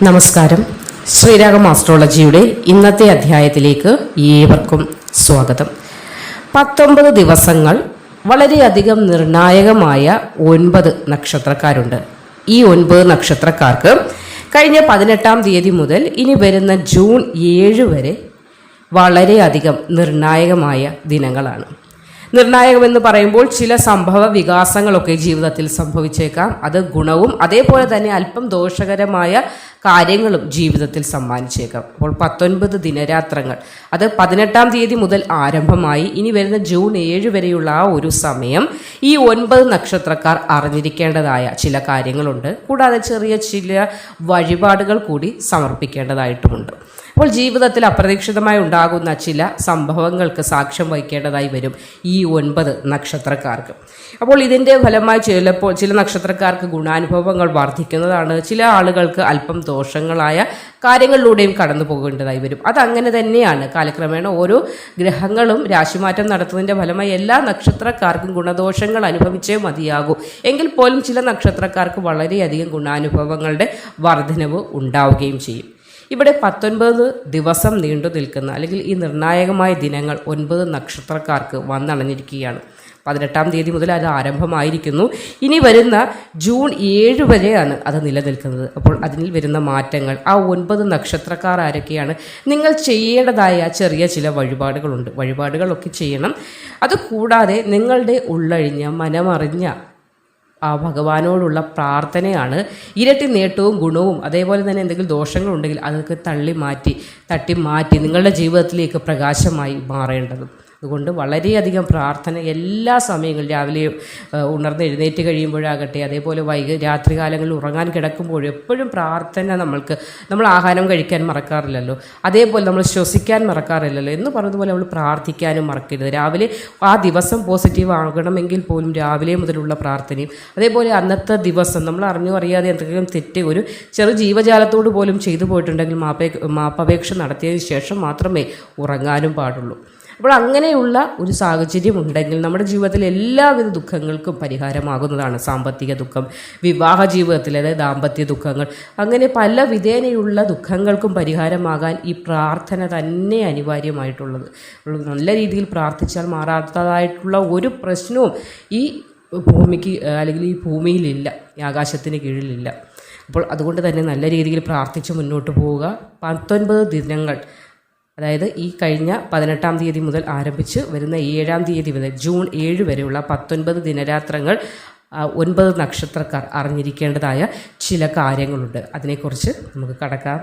നമസ്കാരം. ശ്രീരാഗം ആസ്ട്രോളജിയുടെ ഇന്നത്തെ അധ്യായത്തിലേക്ക് ഏവർക്കും സ്വാഗതം. 19 ദിവസങ്ങൾ വളരെയധികം നിർണായകമായ 9 നക്ഷത്രക്കാരുണ്ട്. ഈ 9 നക്ഷത്രക്കാർക്ക് കഴിഞ്ഞ 18-ാം തീയതി മുതൽ ഇനി വരുന്ന ജൂൺ 7 വരെ വളരെയധികം നിർണായകമായ ദിനങ്ങളാണ്. നിർണായകമെന്ന് പറയുമ്പോൾ ചില സംഭവ വികാസങ്ങളൊക്കെ ജീവിതത്തിൽ സംഭവിച്ചേക്കാം. അത് ഗുണവും അതേപോലെ തന്നെ അല്പം ദോഷകരമായ കാര്യങ്ങളും ജീവിതത്തിൽ സമ്മാനിച്ചേക്കാം. അപ്പോൾ 19 ദിനരാത്രങ്ങൾ അത് 18-ാം തീയതി മുതൽ ആരംഭമായി ഇനി വരുന്ന ജൂൺ 7 വരെയുള്ള ആ ഒരു സമയം ഈ 9 നക്ഷത്രക്കാർ അറിഞ്ഞിരിക്കേണ്ടതായ ചില കാര്യങ്ങളുണ്ട്. കൂടാതെ ചെറിയ ചില വഴിപാടുകൾ കൂടി സമർപ്പിക്കേണ്ടതായിട്ടുമുണ്ട്. അപ്പോൾ ജീവിതത്തിൽ അപ്രതീക്ഷിതമായി ഉണ്ടാകുന്ന ചില സംഭവങ്ങൾക്ക് സാക്ഷ്യം വഹിക്കേണ്ടതായി വരും ഈ 9 നക്ഷത്രക്കാർക്ക്. അപ്പോൾ ഇതിൻ്റെ ഫലമായി ചിലപ്പോൾ ചില നക്ഷത്രക്കാർക്ക് ഗുണാനുഭവങ്ങൾ വർദ്ധിക്കുന്നതാണ്. ചില ആളുകൾക്ക് അല്പം ദോഷങ്ങളായ കാര്യങ്ങളിലൂടെയും കടന്നു പോകേണ്ടതായി വരും. അതങ്ങനെ തന്നെയാണ്. കാലക്രമേണ ഓരോ ഗ്രഹങ്ങളും രാശിമാറ്റം നടത്തുന്നതിൻ്റെ ഫലമായി എല്ലാ നക്ഷത്രക്കാർക്കും ഗുണദോഷങ്ങൾ അനുഭവിച്ചേ മതിയാകൂ. എങ്കിൽ പോലും ചില നക്ഷത്രക്കാർക്ക് വളരെയധികം ഗുണാനുഭവങ്ങളുടെ വർധനവ് ഉണ്ടാവുകയും ചെയ്യും. ഇവിടെ 19 ദിവസം നീണ്ടു നിൽക്കുന്ന അല്ലെങ്കിൽ ഈ നിർണായകമായ ദിനങ്ങൾ 9 നക്ഷത്രക്കാർക്ക് വന്നണഞ്ഞിരിക്കുകയാണ്. 18-ാം തീയതി മുതൽ അത് ആരംഭമായിരിക്കുന്നു. ഇനി വരുന്ന ജൂൺ 7 വരെയാണ് അത് നിലനിൽക്കുന്നത്. അപ്പോൾ അതിൽ വരുന്ന മാറ്റങ്ങൾ ആ 9 നക്ഷത്രക്കാർ ആരൊക്കെയാണ്? നിങ്ങൾ ചെയ്യേണ്ടതായ ചെറിയ ചില വഴിപാടുകളുണ്ട്. വഴിപാടുകളൊക്കെ ചെയ്യണം. അതുകൂടാതെ നിങ്ങളുടെ ഉള്ളഴിഞ്ഞ മനമറിഞ്ഞ ആ ഭഗവാനോടുള്ള പ്രാർത്ഥനയാണ് ഇരട്ടി നേട്ടവും ഗുണവും അതേപോലെ തന്നെ എന്തെങ്കിലും ദോഷങ്ങളുണ്ടെങ്കിൽ അതൊക്കെ തട്ടി മാറ്റി നിങ്ങളുടെ ജീവിതത്തിലേക്ക് പ്രകാശമായി മാറേണ്ടതും. അതുകൊണ്ട് വളരെയധികം പ്രാർത്ഥന എല്ലാ സമയങ്ങളിലും രാവിലെ ഉണർന്ന് എഴുന്നേറ്റ് കഴിയുമ്പോഴാകട്ടെ അതേപോലെ രാത്രികാലങ്ങളിൽ ഉറങ്ങാൻ കിടക്കുമ്പോഴും എപ്പോഴും പ്രാർത്ഥന. നമ്മൾ ആഹാരം കഴിക്കാൻ മറക്കാറില്ലല്ലോ, അതേപോലെ നമ്മൾ ശ്വസിക്കാൻ മറക്കാറില്ലല്ലോ എന്ന് പറഞ്ഞതുപോലെ നമ്മൾ പ്രാർത്ഥിക്കാനും മറക്കരുത്. രാവിലെ ആ ദിവസം പോസിറ്റീവ് ആകണമെങ്കിൽ പോലും രാവിലെ മുതലുള്ള പ്രാർത്ഥനയും അതേപോലെ അന്നത്തെ ദിവസം നമ്മൾ അറിയാതെ എന്തെങ്കിലും തെറ്റ് ഒരു ചെറു ജീവജാലത്തോട് പോലും ചെയ്തു പോയിട്ടുണ്ടെങ്കിൽ മാപ്പപേക്ഷ നടത്തിയതിന് ശേഷം മാത്രമേ ഉറങ്ങാനും പാടുള്ളൂ. അപ്പോൾ അങ്ങനെയുള്ള ഒരു സാഹചര്യം ഉണ്ടെങ്കിൽ നമ്മുടെ ജീവിതത്തിലെ എല്ലാവിധ ദുഃഖങ്ങൾക്കും പരിഹാരമാകുന്നതാണ്. സാമ്പത്തിക ദുഃഖം, വിവാഹ ജീവിതത്തിൽ അതായത് ദാമ്പത്യ ദുഃഖങ്ങൾ, അങ്ങനെ പല വിധേനയുള്ള ദുഃഖങ്ങൾക്കും പരിഹാരമാകാൻ ഈ പ്രാർത്ഥന തന്നെ അനിവാര്യമായിട്ടുള്ളത്. നല്ല രീതിയിൽ പ്രാർത്ഥിച്ചാൽ മാറാത്തതായിട്ടുള്ള ഒരു പ്രശ്നവും ഈ ഭൂമിക്ക് അല്ലെങ്കിൽ ഈ ഭൂമിയിലില്ല, ഈ ആകാശത്തിന് കീഴിലില്ല. അപ്പോൾ അതുകൊണ്ട് തന്നെ നല്ല രീതിയിൽ പ്രാർത്ഥിച്ച് മുന്നോട്ട് പോവുക. 19 ദിനങ്ങൾ അതായത് ഈ കഴിഞ്ഞ 18-ാം തീയതി മുതൽ ആരംഭിച്ച് വരുന്ന 7-ാം തീയതി മുതൽ ജൂൺ 7 വരെയുള്ള 19 ദിനരാത്രങ്ങൾ 9 നക്ഷത്രക്കാർ അറിഞ്ഞിരിക്കേണ്ടതായ ചില കാര്യങ്ങളുണ്ട്. അതിനെക്കുറിച്ച് നമുക്ക് കടക്കാം.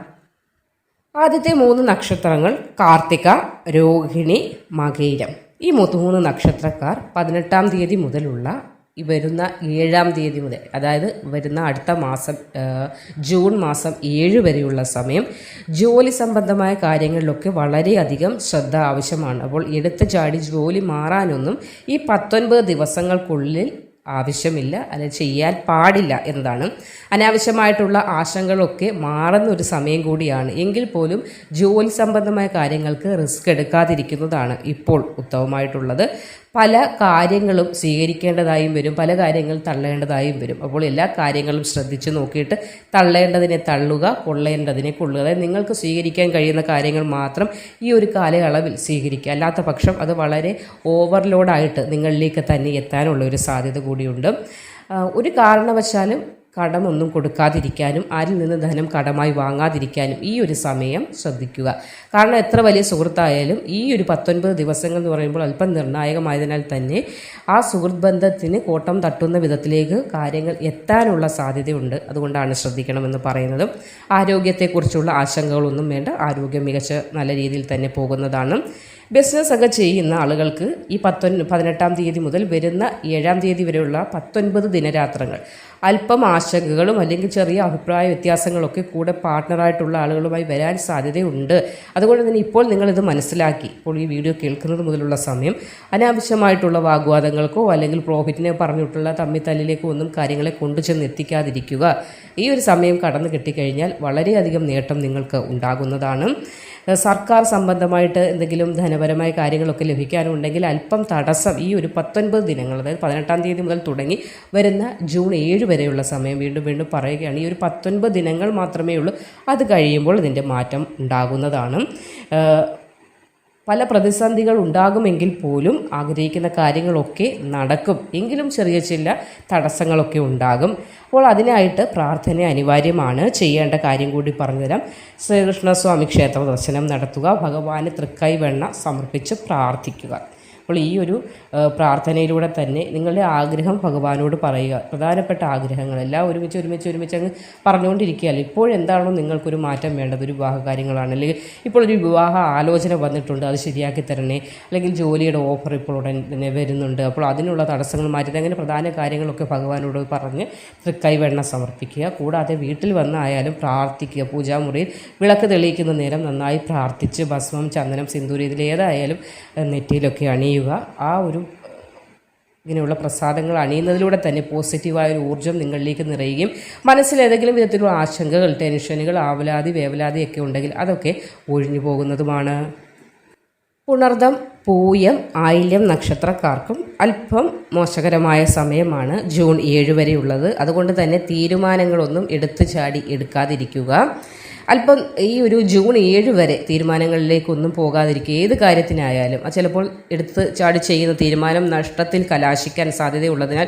ആദ്യത്തെ 3 നക്ഷത്രങ്ങൾ കാർത്തിക, രോഹിണി, മകയിരം. ഈ 3 നക്ഷത്രക്കാർ 18-ാം തീയതി മുതലുള്ള വരുന്ന 7-ാം തീയതി മുതൽ അതായത് വരുന്ന അടുത്ത മാസം ജൂൺ മാസം 7 വരെയുള്ള സമയം ജോലി സംബന്ധമായ കാര്യങ്ങളിലൊക്കെ വളരെയധികം ശ്രദ്ധ ആവശ്യമാണ്. അപ്പോൾ എടുത്ത് ചാടി ജോലി മാറാനൊന്നും ഈ 19 ദിവസങ്ങൾക്കുള്ളിൽ ആവശ്യമില്ല, അത് ചെയ്യാൻ പാടില്ല എന്നതാണ്. അനാവശ്യമായിട്ടുള്ള ആശങ്കകളൊക്കെ മാറുന്ന ഒരു സമയം കൂടിയാണ്. എങ്കിൽ പോലും ജോലി സംബന്ധമായ കാര്യങ്ങൾക്ക് റിസ്ക് എടുക്കാതിരിക്കുന്നതാണ് ഇപ്പോൾ ഉത്തമമായിട്ടുള്ളത്. പല കാര്യങ്ങളും സ്വീകരിക്കേണ്ടതായും വരും, പല കാര്യങ്ങൾ തള്ളേണ്ടതായും വരും. അപ്പോൾ എല്ലാ കാര്യങ്ങളും ശ്രദ്ധിച്ച് നോക്കിയിട്ട് തള്ളേണ്ടതിനെ തള്ളുക, കൊള്ളേണ്ടതിനെ കൊള്ളുക. അതായത് നിങ്ങൾക്ക് സ്വീകരിക്കാൻ കഴിയുന്ന കാര്യങ്ങൾ മാത്രം ഈ ഒരു കാലയളവിൽ സ്വീകരിക്കുക. അല്ലാത്ത പക്ഷം അത് വളരെ ഓവർലോഡായിട്ട് നിങ്ങളിലേക്ക് തന്നെ എത്താനുള്ള ഒരു സാധ്യത കൂടിയുണ്ട്. ഒരു കാരണവശാലും കടമൊന്നും കൊടുക്കാതിരിക്കാനും ആരിൽ നിന്ന് ധനം കടമായി വാങ്ങാതിരിക്കാനും ഈ ഒരു സമയം ശ്രദ്ധിക്കുക. കാരണം എത്ര വലിയ സുഹൃത്തായാലും ഈ ഒരു 19 ദിവസങ്ങൾ എന്ന് പറയുമ്പോൾ അല്പം നിർണായകമായതിനാൽ തന്നെ ആ സുഹൃത്ത് ബന്ധത്തിന് കോട്ടം തട്ടുന്ന വിധത്തിലേക്ക് കാര്യങ്ങൾ എത്താനുള്ള സാധ്യതയുണ്ട്. അതുകൊണ്ടാണ് ശ്രദ്ധിക്കണമെന്ന് പറയുന്നത്. ആരോഗ്യത്തെക്കുറിച്ചുള്ള ആശങ്കകളൊന്നും വേണ്ട. ആരോഗ്യം മികച്ച നല്ല രീതിയിൽ തന്നെ പോകുന്നതാണ്. ബിസിനസ് ഒക്കെ ചെയ്യുന്ന ആളുകൾക്ക് ഈ 18-ാം തീയതി മുതൽ വരുന്ന 7-ാം തീയതി വരെയുള്ള 19 ദിനരാത്രങ്ങൾ അല്പം ആശങ്കകളും അല്ലെങ്കിൽ ചെറിയ അഭിപ്രായ വ്യത്യാസങ്ങളൊക്കെ കൂടെ പാർട്ട്ണറായിട്ടുള്ള ആളുകളുമായി വരാൻ സാധ്യതയുണ്ട്. അതുകൊണ്ട് തന്നെ ഇപ്പോൾ നിങ്ങളിത് മനസ്സിലാക്കി ഇപ്പോൾ ഈ വീഡിയോ കേൾക്കുന്നത് മുതലുള്ള സമയം അനാവശ്യമായിട്ടുള്ള വാഗ്വാദങ്ങൾക്കോ അല്ലെങ്കിൽ പ്രോഫിറ്റിനെ പറഞ്ഞിട്ടുള്ള തമ്മിത്തല്ലിലേക്കോ ഒന്നും കാര്യങ്ങളെ കൊണ്ടുചെന്ന് എത്തിക്കാതിരിക്കുക. ഈ ഒരു സമയം കടന്നു കിട്ടിക്കഴിഞ്ഞാൽ വളരെയധികം നേട്ടം നിങ്ങൾക്ക് ഉണ്ടാകുന്നതാണ്. സർക്കാർ സംബന്ധമായിട്ട് എന്തെങ്കിലും ധനപരമായ കാര്യങ്ങളൊക്കെ ലഭിക്കാനുണ്ടെങ്കിൽ അല്പം തടസ്സം ഈ ഒരു 19 ദിനങ്ങൾ, അതായത് 18-ാം തീയതി മുതൽ തുടങ്ങി വരുന്ന ജൂൺ 7 വരെയുള്ള സമയം, വീണ്ടും പറയുകയാണ്, ഈ ഒരു 19 ദിനങ്ങൾ മാത്രമേ ഉള്ളൂ. അത് കഴിയുമ്പോൾ ഇതിൻ്റെ മാറ്റം ഉണ്ടാകുന്നതാണ്. പല പ്രതിസന്ധികൾ ഉണ്ടാകുമെങ്കിൽ പോലും ആഗ്രഹിക്കുന്ന കാര്യങ്ങളൊക്കെ നടക്കും. എങ്കിലും ചെറിയ ചില തടസ്സങ്ങളൊക്കെ ഉണ്ടാകും. അപ്പോൾ അതിനായിട്ട് പ്രാർത്ഥന അനിവാര്യമാണ്. ചെയ്യേണ്ട കാര്യം കൂടി പറഞ്ഞുതരാം. ശ്രീകൃഷ്ണസ്വാമി ക്ഷേത്ര ദർശനം നടത്തുക, ഭഗവാന് തൃക്കൈ വെണ്ണ സമർപ്പിച്ച് പ്രാർത്ഥിക്കുക. അപ്പോൾ ഈ ഒരു പ്രാർത്ഥനയിലൂടെ തന്നെ നിങ്ങളുടെ ആഗ്രഹം ഭഗവാനോട് പറയുക. പ്രധാനപ്പെട്ട ആഗ്രഹങ്ങളെല്ലാം ഒരുമിച്ച് അങ്ങ് പറഞ്ഞുകൊണ്ടിരിക്കുകയല്ല. ഇപ്പോഴെന്താണോ നിങ്ങൾക്കൊരു മാറ്റം വേണ്ടത്, ഒരു വിവാഹ കാര്യങ്ങളാണ്, അല്ലെങ്കിൽ ഇപ്പോൾ ഒരു വിവാഹ ആലോചന വന്നിട്ടുണ്ട്, അത് ശരിയാക്കി തരണേ, അല്ലെങ്കിൽ ജോലിയുടെ ഓഫർ ഇപ്പോൾ ഉടൻ തന്നെ വരുന്നുണ്ട്, അപ്പോൾ അതിനുള്ള തടസ്സങ്ങൾ മാറ്റി, അങ്ങനെ പ്രധാന കാര്യങ്ങളൊക്കെ ഭഗവാനോട് പറഞ്ഞ് തൃക്കൈ വെണ്ണ സമർപ്പിക്കുക. കൂടാതെ വീട്ടിൽ വന്നായാലും പ്രാർത്ഥിക്കുക. പൂജാമുറിയിൽ വിളക്ക് തെളിയിക്കുന്ന നേരം നന്നായി പ്രാർത്ഥിച്ച് ഭസ്മം, ചന്ദനം, സിന്ദൂരം ഇതിലേതായാലും നെറ്റിയിലൊക്കെ അണിയുക. ആ ഒരു ഇങ്ങനെയുള്ള പ്രസാദങ്ങൾ അണിയുന്നതിലൂടെ തന്നെ പോസിറ്റീവായ ഒരു ഊർജ്ജം നിങ്ങളിലേക്ക് നിറയുകയും മനസ്സിൽ ഏതെങ്കിലും വിധത്തിലുള്ള ആശങ്കകൾ, ടെൻഷനുകൾ, ആവലാതി, വേവലാതിയൊക്കെ ഉണ്ടെങ്കിൽ അതൊക്കെ ഒഴിഞ്ഞു പോകുന്നതുമാണ്. പുണർദം, പൂയം, ആയില്യം നക്ഷത്രക്കാർക്കും അല്പം മോശകരമായ സമയമാണ് ജൂൺ 7 വരെയുള്ളത്. അതുകൊണ്ട് തന്നെ തീരുമാനങ്ങളൊന്നും എടുത്തു ചാടി എടുക്കാതിരിക്കുക. അല്പം ഈ ഒരു ജൂൺ 7 വരെ തീരുമാനങ്ങളിലേക്കൊന്നും പോകാതിരിക്കുക. ഏത് കാര്യത്തിനായാലും ചിലപ്പോൾ എടുത്ത് ചാടി ചെയ്യുന്ന തീരുമാനം നഷ്ടത്തിൽ കലാശിക്കാൻ സാധ്യതയുള്ളതിനാൽ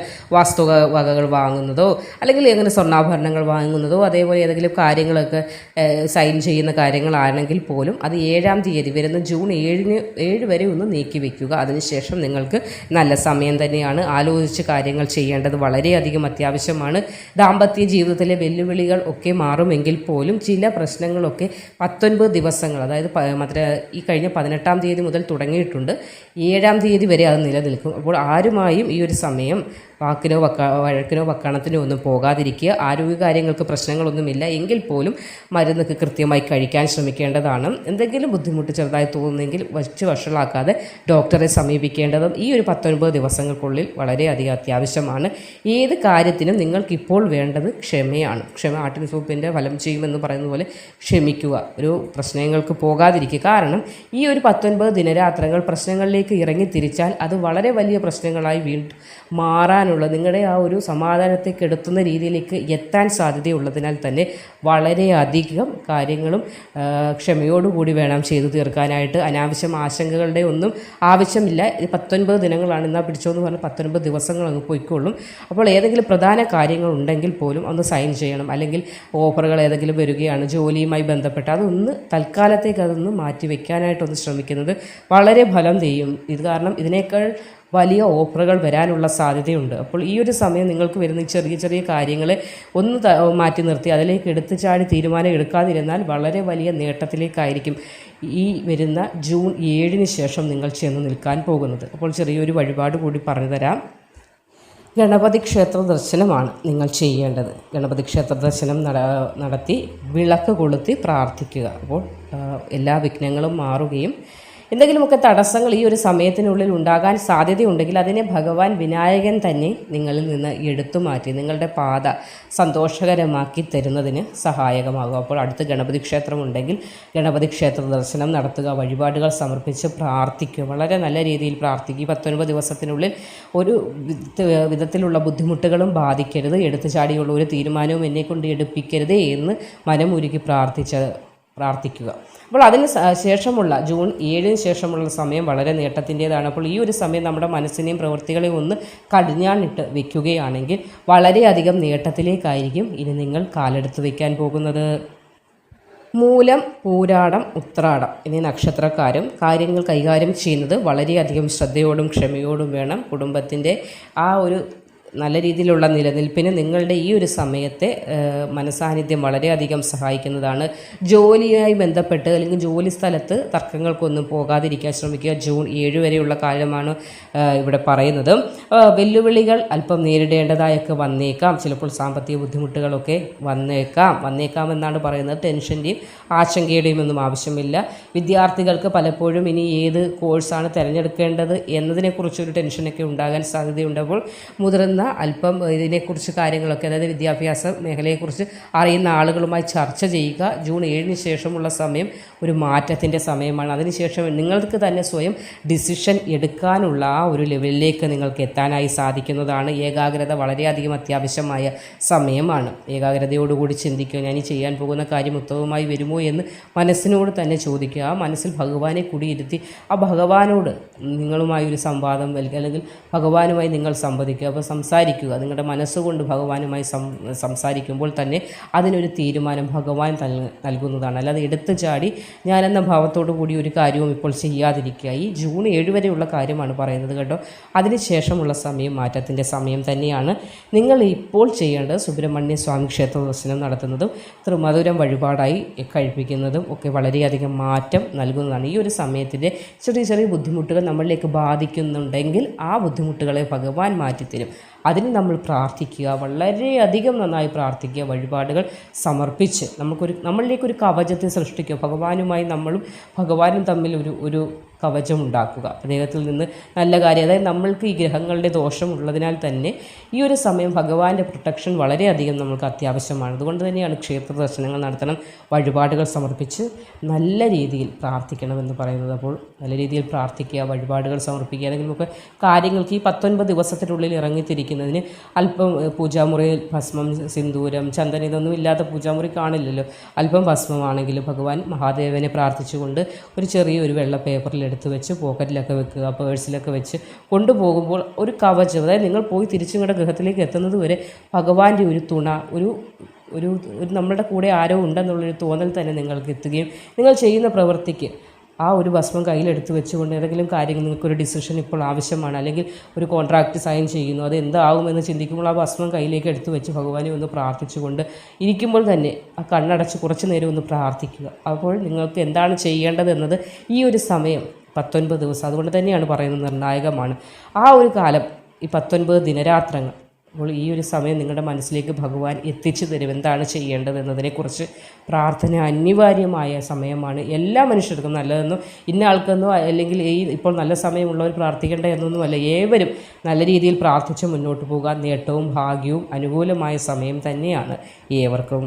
വകകൾ വാങ്ങുന്നതോ അല്ലെങ്കിൽ എങ്ങനെ സ്വർണ്ണാഭരണങ്ങൾ വാങ്ങുന്നതോ അതേപോലെ ഏതെങ്കിലും കാര്യങ്ങളൊക്കെ സൈൻ ചെയ്യുന്ന കാര്യങ്ങളാണെങ്കിൽ പോലും അത് 7-ാം തീയതി വരുന്ന ജൂൺ 7 വരെ ഒന്ന് നീക്കി വയ്ക്കുക. അതിനുശേഷം നിങ്ങൾക്ക് നല്ല സമയം തന്നെയാണ്. ആലോചിച്ച് കാര്യങ്ങൾ ചെയ്യേണ്ടത് വളരെയധികം അത്യാവശ്യമാണ്. ദാമ്പത്യ ജീവിതത്തിലെ വെല്ലുവിളികൾ ഒക്കെ മാറുമെങ്കിൽ പോലും ചില പ്രശ്നങ്ങളൊക്കെ 19 ദിവസങ്ങൾ, അതായത് ഈ കഴിഞ്ഞ 18-ാം തീയതി മുതൽ തുടങ്ങിയിട്ടുണ്ട്. 7-ാം തീയതി വരെ അത് നിലനിൽക്കും. അപ്പോൾ ആരുമായും ഈ ഒരു സമയം വാക്കിനോ വഴക്കിനോ വക്കാണത്തിനോ ഒന്നും പോകാതിരിക്കുക. ആരോഗ്യകാര്യങ്ങൾക്ക് പ്രശ്നങ്ങളൊന്നുമില്ല എങ്കിൽ പോലും മരുന്നൊക്കെ കൃത്യമായി കഴിക്കാൻ ശ്രമിക്കേണ്ടതാണ്. എന്തെങ്കിലും ബുദ്ധിമുട്ട് ചെറുതായി തോന്നുന്നെങ്കിൽ വഷളാക്കാതെ ഡോക്ടറെ സമീപിക്കേണ്ടതും ഈ ഒരു 19 ദിവസങ്ങൾക്കുള്ളിൽ വളരെയധികം അത്യാവശ്യമാണ്. ഏത് കാര്യത്തിനും നിങ്ങൾക്കിപ്പോൾ വേണ്ടത് ക്ഷമയാണ്. ക്ഷമ ആട്ടിൻ സൂപ്പിൻ്റെ ഫലം ചെയ്യുമെന്ന് പറയുന്ന പോലെ ക്ഷമിക്കുക. ഒരു പ്രശ്നങ്ങൾക്ക് പോകാതിരിക്കുക. കാരണം ഈ ഒരു 19 ദിനരാത്രങ്ങൾ പ്രശ്നങ്ങളിലേക്ക് ഇറങ്ങി തിരിച്ചാൽ അത് വളരെ വലിയ പ്രശ്നങ്ങളായി മാറാനുള്ള നിങ്ങളുടെ ആ ഒരു സമാധാനത്തെ കെടുത്തുന്ന രീതിയിലേക്ക് എത്താൻ സാധ്യതയുള്ളതിനാൽ തന്നെ വളരെയധികം കാര്യങ്ങളും ക്ഷമയോടുകൂടി വേണം ചെയ്തു തീർക്കാനായിട്ട്. അനാവശ്യം ആശങ്കകളുടെ ഒന്നും ആവശ്യമില്ല. 19 ദിനങ്ങളാണ് എന്നാൽ പിടിച്ചോന്ന് പറഞ്ഞാൽ 19 ദിവസങ്ങൾ അങ്ങ് പോയിക്കൊള്ളും. അപ്പോൾ ഏതെങ്കിലും പ്രധാന കാര്യങ്ങൾ ഉണ്ടെങ്കിൽ പോലും ഒന്ന് സൈൻ ചെയ്യണം. അല്ലെങ്കിൽ ഓഫറുകൾ ഏതെങ്കിലും വരികയാണ് ജോലിയുമായി ബന്ധപ്പെട്ട്, അതൊന്ന് തൽക്കാലത്തേക്ക് അതൊന്ന് മാറ്റി വയ്ക്കാനായിട്ടൊന്ന് ശ്രമിക്കുന്നത് വളരെ ഫലം ചെയ്യും. ഇത് കാരണം ഇതിനേക്കാൾ വലിയ ഓഫറുകൾ വരാനുള്ള സാധ്യതയുണ്ട്. അപ്പോൾ ഈ ഒരു സമയം നിങ്ങൾക്ക് വരുന്ന ചെറിയ കാര്യങ്ങളെ ഒന്ന് മാറ്റി നിർത്തി അതിലേക്ക് എടുത്തു ചാടി തീരുമാനം എടുക്കാതിരുന്നാൽ വളരെ വലിയ നേട്ടത്തിലേക്കായിരിക്കും ഈ വരുന്ന ജൂൺ 7 ശേഷം നിങ്ങൾ ചെന്ന് നിൽക്കാൻ പോകുന്നത്. അപ്പോൾ ചെറിയൊരു വഴിപാട് കൂടി പറഞ്ഞു തരാം. ഗണപതി ക്ഷേത്ര ദർശനമാണ് നിങ്ങൾ ചെയ്യേണ്ടത്. ഗണപതി ക്ഷേത്ര ദർശനം നടത്തി വിളക്ക് കൊളുത്തി പ്രാർത്ഥിക്കുക. അപ്പോൾ എല്ലാ വിഘ്നങ്ങളും മാറുകയും എന്തെങ്കിലുമൊക്കെ തടസ്സങ്ങൾ ഈ ഒരു സമയത്തിനുള്ളിൽ ഉണ്ടാകാൻ സാധ്യതയുണ്ടെങ്കിൽ അതിനെ ഭഗവാൻ വിനായകൻ തന്നെ നിങ്ങളിൽ നിന്ന് എടുത്തു മാറ്റി നിങ്ങളുടെ പാത സന്തോഷകരമാക്കി തരുന്നതിന് സഹായകമാകും. അപ്പോൾ അടുത്ത് ഗണപതി ക്ഷേത്രമുണ്ടെങ്കിൽ ഗണപതി ക്ഷേത്ര ദർശനം നടത്തുക, വഴിപാടുകൾ സമർപ്പിച്ച് പ്രാർത്ഥിക്കുക. വളരെ നല്ല രീതിയിൽ പ്രാർത്ഥിക്കുക. 19 ദിവസത്തിനുള്ളിൽ ഒരു വിധത്തിലുള്ള ബുദ്ധിമുട്ടുകളും ബാധിക്കരുത്. എടുത്തു ചാടിയുള്ള ഒരു തീരുമാനവും എന്നെക്കൊണ്ട് എടുപ്പിക്കരുത് എന്ന് മനമുരുകി പ്രാർത്ഥിക്കുക. അപ്പോൾ അതിന് ശേഷമുള്ള ജൂൺ 7 ശേഷമുള്ള സമയം വളരെ നേട്ടത്തിൻ്റേതാണ്. അപ്പോൾ ഈ ഒരു സമയം നമ്മുടെ മനസ്സിനെയും പ്രവൃത്തികളെയും ഒന്ന് കടിഞ്ഞാണിട്ട് വയ്ക്കുകയാണെങ്കിൽ വളരെയധികം നേട്ടത്തിലേക്കായിരിക്കും ഇനി നിങ്ങൾ കാലെടുത്ത് വയ്ക്കാൻ പോകുന്നത്. മൂലം, പൂരാടം, ഉത്രാടം എന്നീ നക്ഷത്രക്കാരും കാര്യങ്ങൾ കൈകാര്യം ചെയ്യുന്നത് വളരെയധികം ശ്രദ്ധയോടും ക്ഷമയോടും വേണം. കുടുംബത്തിൻ്റെ ആ ഒരു നല്ല രീതിയിലുള്ള നിലനിൽപ്പിന് നിങ്ങളുടെ ഈ ഒരു സമയത്തെ മനസാന്നിധ്യം വളരെയധികം സഹായിക്കുന്നതാണ്. ജോലിയുമായി ബന്ധപ്പെട്ട് അല്ലെങ്കിൽ ജോലി സ്ഥലത്ത് തർക്കങ്ങൾക്കൊന്നും പോകാതിരിക്കാൻ ശ്രമിക്കുക. ജൂൺ 7 വരെയുള്ള കാലമാണ് ഇവിടെ പറയുന്നത്. വെല്ലുവിളികൾ അല്പം നേരിടേണ്ടതായൊക്കെ വന്നേക്കാം. ചിലപ്പോൾ സാമ്പത്തിക ബുദ്ധിമുട്ടുകളൊക്കെ വന്നേക്കാം എന്നാണ് പറയുന്നത്. ടെൻഷൻ്റെയും ആശങ്കയുടെയും ഒന്നും ആവശ്യമില്ല. വിദ്യാർത്ഥികൾക്ക് പലപ്പോഴും ഇനി ഏത് കോഴ്സാണ് തിരഞ്ഞെടുക്കേണ്ടത് എന്നതിനെക്കുറിച്ചൊരു ടെൻഷനൊക്കെ ഉണ്ടാകാൻ സാധ്യതയുണ്ട്. അപ്പോൾ മുതിർന്ന അറിയുന്ന അല്പം ഇതിനെക്കുറിച്ച് കാര്യങ്ങളൊക്കെ, അതായത് വിദ്യാഭ്യാസ മേഖലയെക്കുറിച്ച് അറിയുന്ന ആളുകളുമായി ചർച്ച ചെയ്യുക. ജൂൺ 7 ശേഷമുള്ള സമയം ഒരു മാറ്റത്തിൻ്റെ സമയമാണ്. അതിനുശേഷം നിങ്ങൾക്ക് തന്നെ സ്വയം ഡിസിഷൻ എടുക്കാനുള്ള ആ ഒരു ലെവലിലേക്ക് നിങ്ങൾക്ക് എത്താനായി സാധിക്കുന്നതാണ്. ഏകാഗ്രത വളരെയധികം അത്യാവശ്യമായ സമയമാണ്. ഏകാഗ്രതയോടുകൂടി ചിന്തിക്കുക, ഞാൻ ഈ ചെയ്യാൻ പോകുന്ന കാര്യം ഉത്തമമായി വരുമോ എന്ന് മനസ്സിനോട് തന്നെ ചോദിക്കുക. ആ മനസ്സിൽ ഭഗവാനെ കുടിയിരുത്തി ആ ഭഗവാനോട് നിങ്ങളുമായി ഒരു സംവാദം അല്ലെങ്കിൽ ഭഗവാനുമായി നിങ്ങൾ സംവദിക്കുക. അപ്പോൾ സംസാരിക്കുക. നിങ്ങളുടെ മനസ്സുകൊണ്ട് ഭഗവാനുമായി സംസാരിക്കുമ്പോൾ തന്നെ അതിനൊരു തീരുമാനം ഭഗവാൻ നൽകുന്നതാണ്. അല്ലാതെ എടുത്തു ചാടി ഞാനെന്ന ഭാവത്തോടു കൂടി ഒരു കാര്യവും ഇപ്പോൾ ചെയ്യാതിരിക്കുക. ഈ ജൂൺ 7 വരെയുള്ള കാര്യമാണ് പറയുന്നത് കേട്ടോ. അതിനുശേഷമുള്ള സമയം മാറ്റത്തിൻ്റെ സമയം തന്നെയാണ്. നിങ്ങൾ ഇപ്പോൾ ചെയ്യേണ്ടത് സുബ്രഹ്മണ്യ സ്വാമി ക്ഷേത്ര ദർശനം നടത്തുന്നതും ത്രിമധുരം വഴിപാടായി കഴിപ്പിക്കുന്നതും ഒക്കെ വളരെയധികം മാറ്റം നൽകുന്നതാണ്. ഈ ഒരു സമയത്തിൻ്റെ ചെറിയ ചെറിയ ബുദ്ധിമുട്ടുകൾ നമ്മളിലേക്ക് ബാധിക്കുന്നുണ്ടെങ്കിൽ ആ ബുദ്ധിമുട്ടുകളെ ഭഗവാൻ മാറ്റിത്തരും. അതിന് നമ്മൾ പ്രാർത്ഥിക്കുക, വളരെയധികം നന്നായി പ്രാർത്ഥിക്കുക, വഴിപാടുകൾ സമർപ്പിച്ച് നമ്മളിലേക്കൊരു കവചത്തെ സൃഷ്ടിക്കുക. ഭഗവാനുമായി നമ്മളും ഭഗവാനും തമ്മിൽ ഒരു കവചം ഉണ്ടാക്കുക. അദ്ദേഹത്തിൽ നിന്ന് നല്ല കാര്യം, അതായത് നമ്മൾക്ക് ഈ ഗ്രഹങ്ങളുടെ ദോഷമുള്ളതിനാൽ തന്നെ ഈ ഒരു സമയം ഭഗവാന്റെ പ്രൊട്ടക്ഷൻ വളരെയധികം നമ്മൾക്ക് അത്യാവശ്യമാണ്. അതുകൊണ്ട് തന്നെയാണ് ക്ഷേത്ര ദർശനങ്ങൾ നടത്തണം, വഴിപാടുകൾ സമർപ്പിച്ച് നല്ല രീതിയിൽ പ്രാർത്ഥിക്കണമെന്ന് പറയുന്നത്. അപ്പോൾ നല്ല രീതിയിൽ പ്രാർത്ഥിക്കുക, വഴിപാടുകൾ സമർപ്പിക്കുക. അല്ലെങ്കിൽ നമുക്ക് കാര്യങ്ങൾക്ക് ഈ 19 ദിവസത്തിനുള്ളിൽ ഇറങ്ങിത്തിരിക്കുന്നതിന് അല്പം പൂജാമുറിയിൽ ഭസ്മം, സിന്ദൂരം, ചന്ദനം ഇതൊന്നും ഇല്ലാത്ത പൂജാമുറി കാണില്ലല്ലോ. അല്പം ഭസ്മമാണെങ്കിലും ഭഗവാൻ മഹാദേവനെ പ്രാർത്ഥിച്ചുകൊണ്ട് ഒരു ചെറിയൊരു വെള്ള പേപ്പറിൽ എടുത്ത് വെച്ച് പോക്കറ്റിലൊക്കെ വെക്കുക, പേഴ്സിലൊക്കെ വെച്ച് കൊണ്ടുപോകുമ്പോൾ ഒരു കവചം, അതായത് നിങ്ങൾ പോയി തിരിച്ചും നിങ്ങളുടെ ഗൃഹത്തിലേക്ക് എത്തുന്നത് വരെ ഭഗവാന്റെ ഒരു തുണ, ഒരു നമ്മളുടെ കൂടെ ആരോ ഉണ്ടെന്നുള്ളൊരു തോന്നൽ തന്നെ നിങ്ങൾക്ക് എത്തുകയും നിങ്ങൾ ചെയ്യുന്ന പ്രവൃത്തിക്ക് ആ ഒരു ഭസ്മം കയ്യിലെടുത്ത് വെച്ചുകൊണ്ട് ഏതെങ്കിലും കാര്യങ്ങൾ നിങ്ങൾക്കൊരു ഡിസിഷൻ ഇപ്പോൾ ആവശ്യമാണ്, അല്ലെങ്കിൽ ഒരു കോൺട്രാക്റ്റ് സൈൻ ചെയ്യുന്നു, അത് എന്താകുമെന്ന് ചിന്തിക്കുമ്പോൾ ആ ഭസ്മം കയ്യിലേക്ക് എടുത്ത് വെച്ച് ഭഗവാനെ ഒന്ന് പ്രാർത്ഥിച്ചുകൊണ്ട് ഇരിക്കുമ്പോൾ തന്നെ ആ കണ്ണടച്ച് കുറച്ച് നേരം ഒന്ന് പ്രാർത്ഥിക്കുക. അപ്പോൾ നിങ്ങൾക്ക് എന്താണ് ചെയ്യേണ്ടതെന്നത് ഈ ഒരു സമയം 19 ദിവസം, അതുകൊണ്ട് തന്നെയാണ് പറയുന്നത് നിർണായകമാണ്. ആ ഒരു കാലം, ഈ 19 ദിനരാത്രങ്ങൾ, അപ്പോൾ ഈ ഒരു സമയം നിങ്ങളുടെ മനസ്സിലേക്ക് ഭഗവാൻ എത്തിച്ചു തരും എന്താണ് ചെയ്യേണ്ടത് എന്നതിനെക്കുറിച്ച്. പ്രാർത്ഥന അനിവാര്യമായ സമയമാണ്. എല്ലാ മനുഷ്യർക്കും നല്ലതെന്നോ ഇന്ന ആൾക്കെന്നോ അല്ലെങ്കിൽ ഇപ്പോൾ നല്ല സമയമുള്ളവർ പ്രാർത്ഥിക്കേണ്ട എന്നൊന്നുമല്ല. ഏവരും നല്ല രീതിയിൽ പ്രാർത്ഥിച്ച് മുന്നോട്ട് പോകാൻ നേട്ടവും ഭാഗ്യവും അനുകൂലമായ സമയം തന്നെയാണ് ഏവർക്കും.